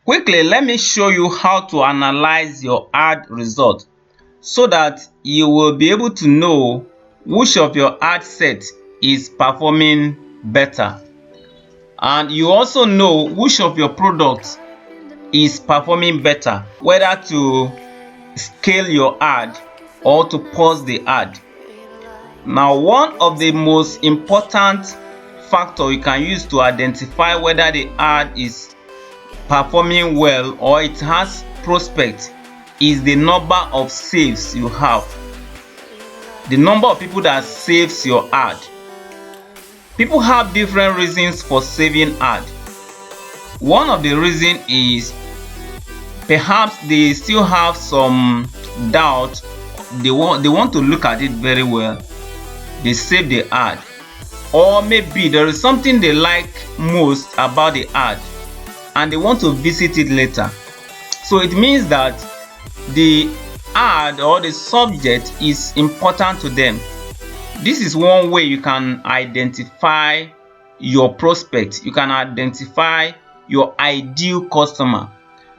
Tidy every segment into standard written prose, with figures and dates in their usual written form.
Quickly, let me show you how to analyze your ad result so that you will be able to know which of your ad set is performing better, and you also know which of your products is performing better, whether to scale your ad or to pause the ad. Now, one of the most important factor you can use to identify whether the ad is performing well or it has prospect is the number of saves you have. The number of people that saves your ad. People have different reasons for saving ad. One of the reasons is perhaps they still have some doubt. They want to look at it very well. They save the ad. Or maybe there is something they like most about the ad and they want to visit it later. So it means that the ad or the subject is important to them. This is one way you can identify your prospect. You can identify your ideal customer.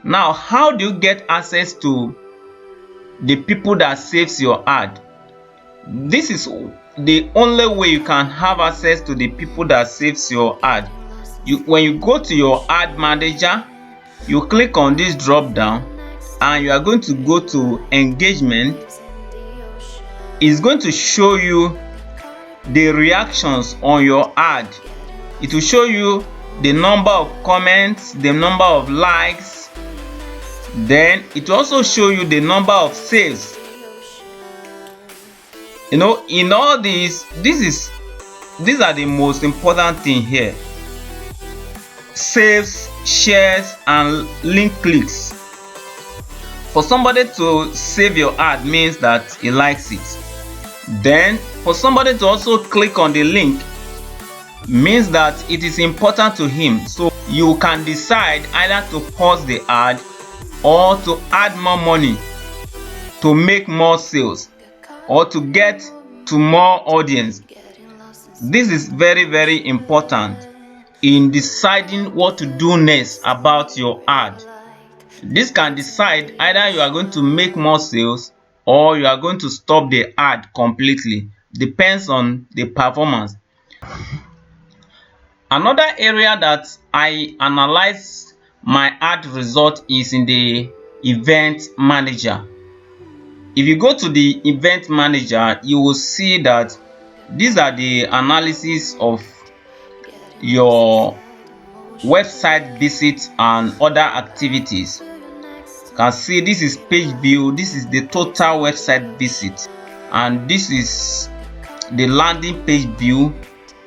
Now, how do you get access to the people that saves your ad? This is the only way you can have access to the people that saves your ad. When you go to your ad manager, you click on this drop down and you are going to go to engagement. It's going to show you the reactions on your ad. It will show you the number of comments, the number of likes. Then it will also show you the number of saves. In all these are the most important thing here. Saves, shares, and link clicks. For somebody to save your ad means that he likes it. Then for somebody to also click on the link means that it is important to him. So you can decide either to pause the ad or to add more money to make more sales or to get to more audience. This is very, very important in deciding what to do next about your ad. This can decide either you are going to make more sales or you are going to stop the ad completely. Depends on the performance. Another area that I analyze my ad result is in the event manager. If you go to the event manager, you will see that these are the analysis of your website visits and other activities. You can see this is page view, this is the total website visit, and this is the landing page view.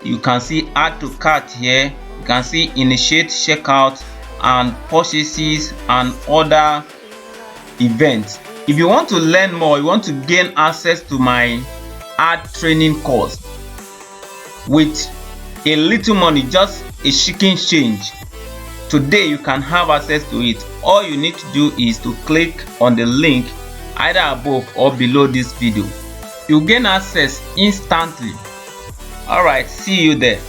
You can see add to cart here. You can see initiate checkout and purchases and other events. If you want to learn more, you want to gain access to my ad training course with a little money, just a chicken change, today you can have access to it. All you need to do is to click on the link either above or below this video. You gain access instantly. Alright, see you there.